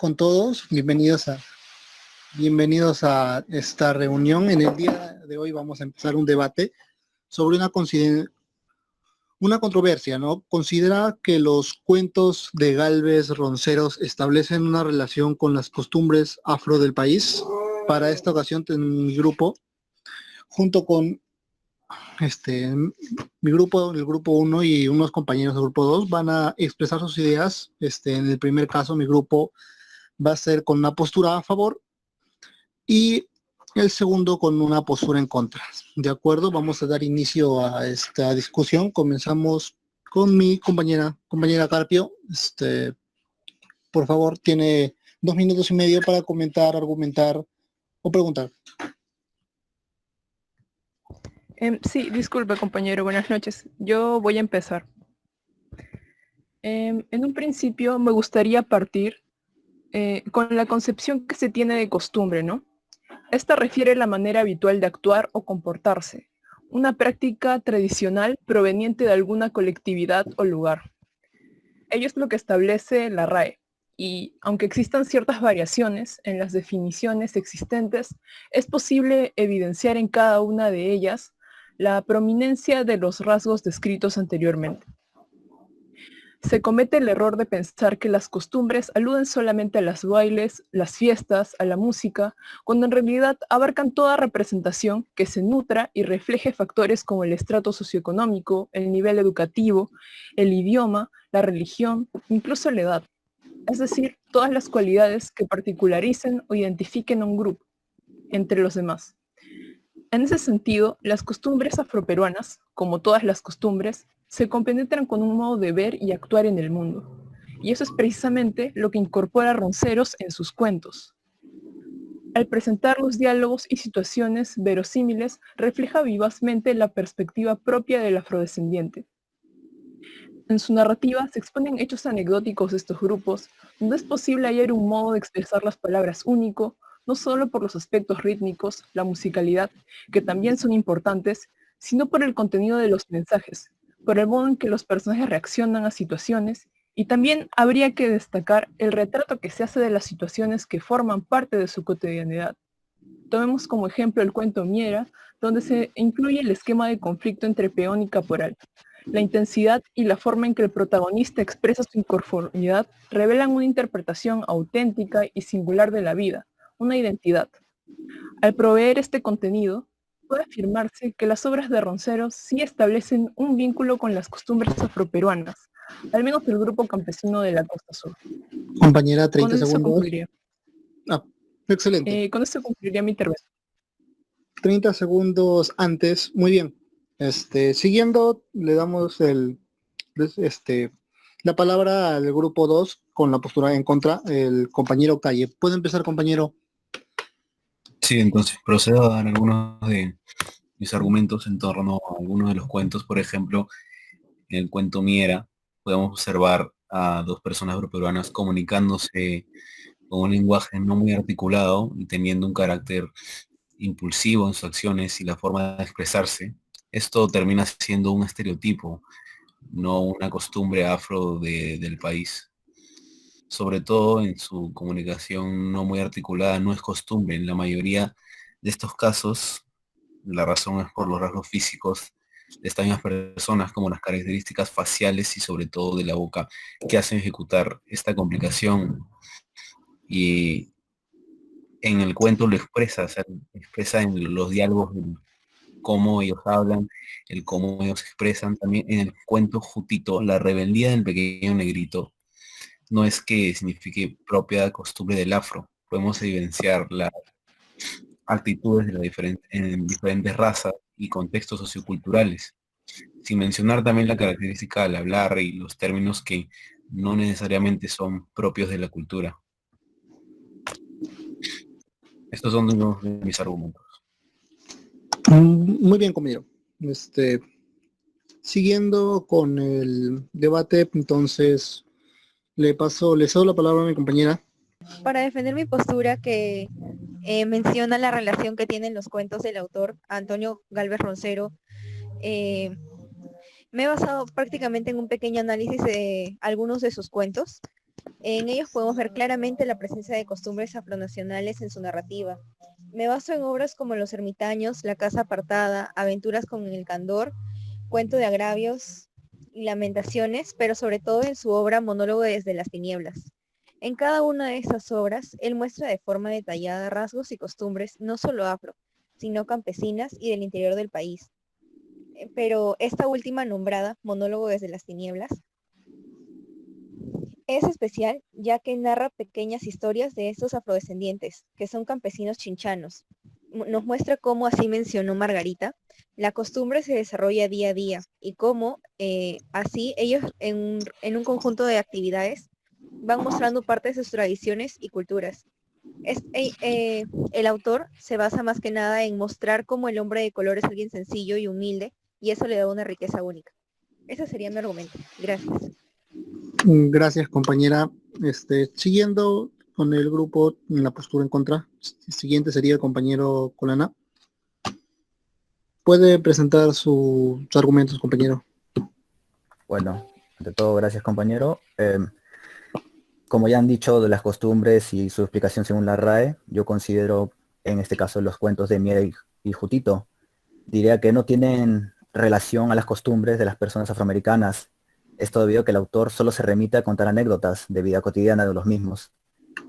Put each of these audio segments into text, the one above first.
con todos. Bienvenidos a esta reunión. En el día de hoy vamos a empezar un debate sobre una controversia, ¿no? Considera que los cuentos de Gálvez Ronceros establecen una relación con las costumbres afro del país. Para esta ocasión, en mi grupo, junto con mi grupo, el grupo uno y unos compañeros del grupo 2 van a expresar sus ideas. En el primer caso, mi grupo va a ser con una postura a favor y el segundo con una postura en contra. De acuerdo, vamos a dar inicio a esta discusión. Comenzamos con mi compañera Carpio. Por favor, tiene 2 minutos y medio para comentar, argumentar o preguntar. Sí, disculpe compañero, buenas noches. Yo voy a empezar. En un principio me gustaría partir con la concepción que se tiene de costumbre, ¿no? Esta refiere a la manera habitual de actuar o comportarse, una práctica tradicional proveniente de alguna colectividad o lugar. Ello es lo que establece la RAE, y aunque existan ciertas variaciones en las definiciones existentes, es posible evidenciar en cada una de ellas la prominencia de los rasgos descritos anteriormente. Se comete el error de pensar que las costumbres aluden solamente a los bailes, las fiestas, a la música, cuando en realidad abarcan toda representación que se nutra y refleje factores como el estrato socioeconómico, el nivel educativo, el idioma, la religión, incluso la edad. Es decir, todas las cualidades que particularicen o identifiquen a un grupo, entre los demás. En ese sentido, las costumbres afroperuanas, como todas las costumbres, se compenetran con un modo de ver y actuar en el mundo. Y eso es precisamente lo que incorpora Ronceros en sus cuentos. Al presentar los diálogos y situaciones verosímiles, refleja vivazmente la perspectiva propia del afrodescendiente. En su narrativa se exponen hechos anecdóticos de estos grupos, donde es posible hallar un modo de expresar las palabras único, no solo por los aspectos rítmicos, la musicalidad, que también son importantes, sino por el contenido de los mensajes, por el modo en que los personajes reaccionan a situaciones, y también habría que destacar el retrato que se hace de las situaciones que forman parte de su cotidianidad. Tomemos como ejemplo el cuento Miera, donde se incluye el esquema de conflicto entre peón y caporal. La intensidad y la forma en que el protagonista expresa su inconformidad revelan una interpretación auténtica y singular de la vida, una identidad. Al proveer este contenido, puede afirmarse que las obras de Ronceros sí establecen un vínculo con las costumbres afroperuanas, al menos del grupo campesino de la Costa Sur. Compañera, Con 30 eso segundos. concluiría. Excelente. Con esto concluiría mi intervención. 30 segundos antes. Muy bien. Siguiendo, le damos la palabra al grupo 2 con la postura en contra, el compañero Calle. ¿Puede empezar, compañero? Sí, entonces procedo a dar algunos de mis argumentos en torno a algunos de los cuentos. Por ejemplo, en el cuento Miera podemos observar a dos personas afroperuanas comunicándose con un lenguaje no muy articulado y teniendo un carácter impulsivo en sus acciones y la forma de expresarse. Esto termina siendo un estereotipo, no una costumbre afro del país. Sobre todo en su comunicación no muy articulada, no es costumbre. En la mayoría de estos casos, la razón es por los rasgos físicos de estas mismas personas, como las características faciales y sobre todo de la boca, que hacen ejecutar esta complicación. Y en el cuento lo expresa, o sea, expresa en los diálogos cómo ellos hablan, el cómo ellos expresan. También en el cuento Jutito, la rebeldía del pequeño negrito, no es que signifique propia costumbre del afro. Podemos evidenciar las actitudes de en diferentes razas y contextos socioculturales, sin mencionar también la característica del hablar y los términos que no necesariamente son propios de la cultura. Estos son unos de mis argumentos. Muy bien, compañero. Siguiendo con el debate, entonces le cedo la palabra a mi compañera. Para defender mi postura que menciona la relación que tienen los cuentos del autor Antonio Gálvez Roncero, me he basado prácticamente en un pequeño análisis de algunos de sus cuentos. En ellos podemos ver claramente la presencia de costumbres afronacionales en su narrativa. Me baso en obras como Los ermitaños, La casa apartada, Aventuras con el candor, Cuento de agravios y Lamentaciones, pero sobre todo en su obra Monólogo desde las tinieblas. En cada una de estas obras, él muestra de forma detallada rasgos y costumbres no solo afro, sino campesinas y del interior del país. Pero esta última nombrada, Monólogo desde las tinieblas, es especial ya que narra pequeñas historias de estos afrodescendientes, que son campesinos chinchanos. Nos muestra cómo, así mencionó Margarita, la costumbre se desarrolla día a día y cómo así ellos en un conjunto de actividades van mostrando partes de sus tradiciones y culturas. El autor se basa más que nada en mostrar cómo el hombre de color es alguien sencillo y humilde y eso le da una riqueza única. Ese sería mi argumento. Gracias. Gracias, compañera. Siguiendo con el grupo en la postura en contra, el siguiente sería el compañero Colana. Puede presentar sus argumentos, compañero. Bueno, ante todo, gracias compañero. Como ya han dicho de las costumbres y su explicación según la RAE, yo considero en este caso los cuentos de Miera y Jutito, diría que no tienen relación a las costumbres de las personas afroamericanas. Esto debido a que el autor solo se remite a contar anécdotas de vida cotidiana de los mismos.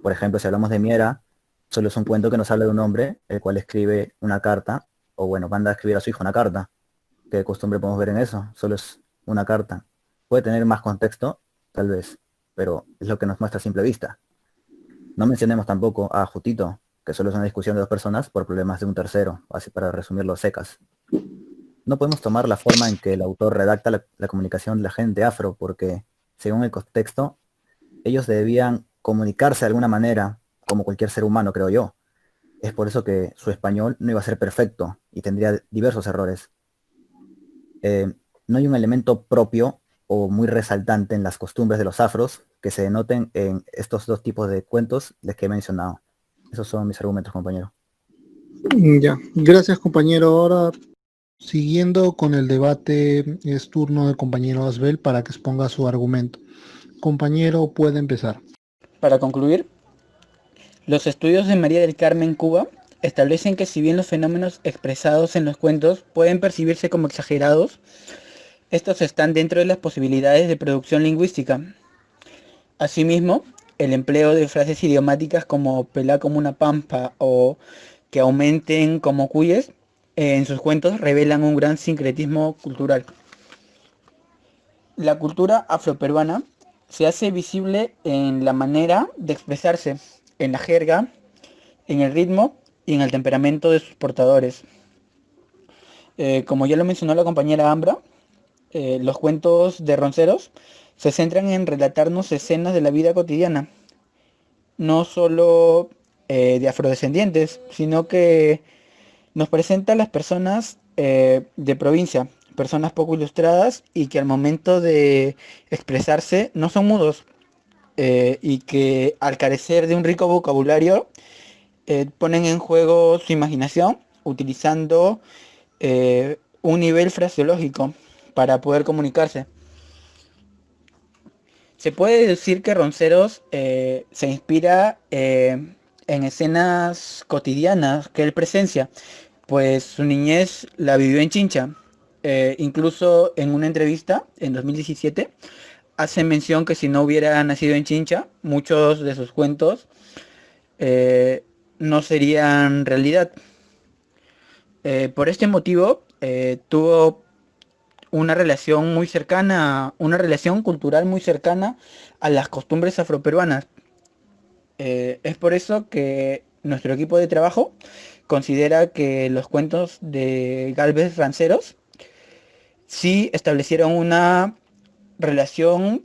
Por ejemplo, si hablamos de Miera, solo es un cuento que nos habla de un hombre, el cual escribe una carta, o bueno, manda a escribir a su hijo una carta. ¿Qué costumbre podemos ver en eso? Solo es una carta. Puede tener más contexto, tal vez, pero es lo que nos muestra a simple vista. No mencionemos tampoco a Jutito, que solo es una discusión de dos personas por problemas de un tercero, así para resumirlo secas. No podemos tomar la forma en que el autor redacta la comunicación de la gente afro, porque, según el contexto, ellos debían comunicarse de alguna manera, como cualquier ser humano, creo yo. Es por eso que su español no iba a ser perfecto y tendría diversos errores. No hay un elemento propio o muy resaltante en las costumbres de los afros que se denoten en estos dos tipos de cuentos de que he mencionado. Esos son mis argumentos, compañero. Ya, gracias, compañero. Ahora, siguiendo con el debate, es turno del compañero Asbel para que exponga su argumento. Compañero, puede empezar. Para concluir, los estudios de María del Carmen Cuba establecen que si bien los fenómenos expresados en los cuentos pueden percibirse como exagerados, estos están dentro de las posibilidades de producción lingüística. Asimismo, el empleo de frases idiomáticas como pelá como una pampa o que aumenten como cuyes en sus cuentos revelan un gran sincretismo cultural. La cultura afroperuana se hace visible en la manera de expresarse, en la jerga, en el ritmo y en el temperamento de sus portadores. Como ya lo mencionó la compañera Ambra, los cuentos de Ronceros se centran en relatarnos escenas de la vida cotidiana, no solo de afrodescendientes, sino que nos presenta a las personas de provincia, personas poco ilustradas y que al momento de expresarse no son mudos y que al carecer de un rico vocabulario ponen en juego su imaginación utilizando un nivel fraseológico para poder comunicarse. Se puede decir que Ronceros se inspira en escenas cotidianas que él presencia, pues su niñez la vivió en Chincha. Incluso en una entrevista en 2017 hace mención que si no hubiera nacido en Chincha, muchos de sus cuentos no serían realidad. Por este motivo tuvo una relación muy cercana, una relación cultural muy cercana a las costumbres afroperuanas. Es por eso que nuestro equipo de trabajo considera que los cuentos de Galvez Ranceros sí establecieron una relación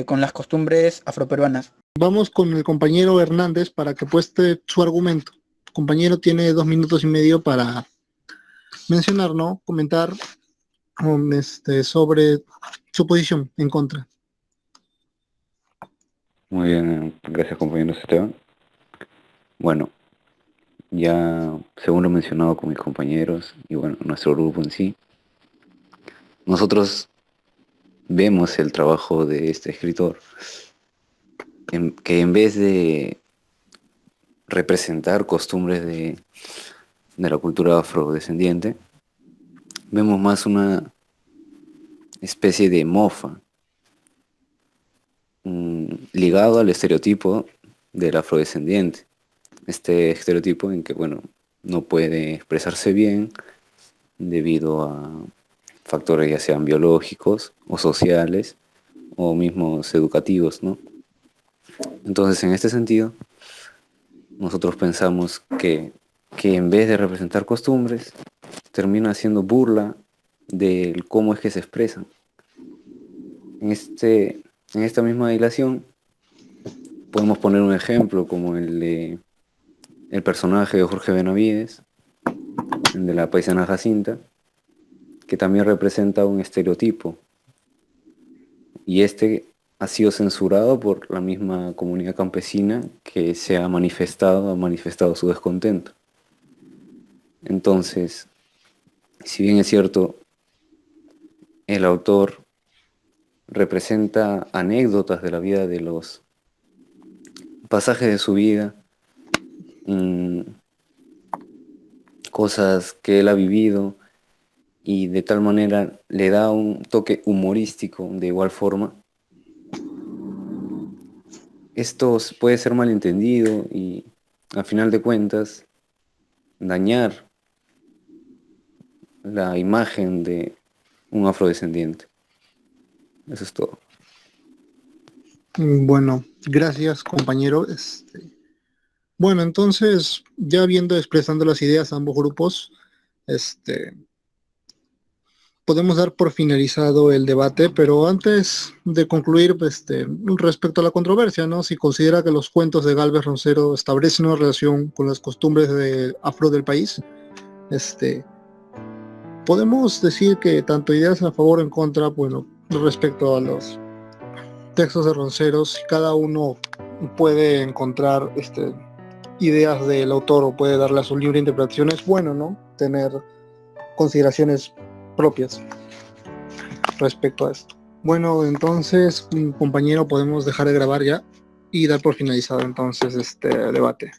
con las costumbres afroperuanas. Vamos con el compañero Hernández para que pueste su argumento. El compañero tiene 2 minutos y medio para mencionar, ¿no? Comentar sobre su posición en contra. Muy bien, gracias compañero Esteban. Bueno, ya según lo mencionado con mis compañeros y bueno, nuestro grupo en sí, nosotros vemos el trabajo de este escritor que en vez de representar costumbres de la cultura afrodescendiente, vemos más una especie de mofa ligado al estereotipo del afrodescendiente. Este estereotipo en que, bueno, no puede expresarse bien debido a factores ya sean biológicos o sociales o mismos educativos, ¿no? Entonces, en este sentido, nosotros pensamos que en vez de representar costumbres, termina haciendo burla de cómo es que se expresan. En esta misma dilación, podemos poner un ejemplo como el de el personaje de Jorge Benavides, el de la paisana Jacinta, que también representa un estereotipo. Y este ha sido censurado por la misma comunidad campesina que ha manifestado su descontento. Entonces, si bien es cierto, el autor representa anécdotas de la vida, de los pasajes de su vida, cosas que él ha vivido, y de tal manera le da un toque humorístico de igual forma, esto puede ser malentendido y, al final de cuentas, dañar la imagen de un afrodescendiente. Eso es todo. Bueno, gracias, compañero. Bueno, entonces, ya viendo expresando las ideas a ambos grupos, podemos dar por finalizado el debate, pero antes de concluir, respecto a la controversia, ¿no? Si considera que los cuentos de Galvez Roncero establecen una relación con las costumbres afro del país, podemos decir que tanto ideas a favor o en contra, bueno, respecto a los textos de Ronceros, cada uno puede encontrar ideas del autor o puede darle a su libre interpretación. Es bueno, ¿no? Tener consideraciones propias respecto a esto. Bueno, entonces, compañero, podemos dejar de grabar ya y dar por finalizado entonces este debate.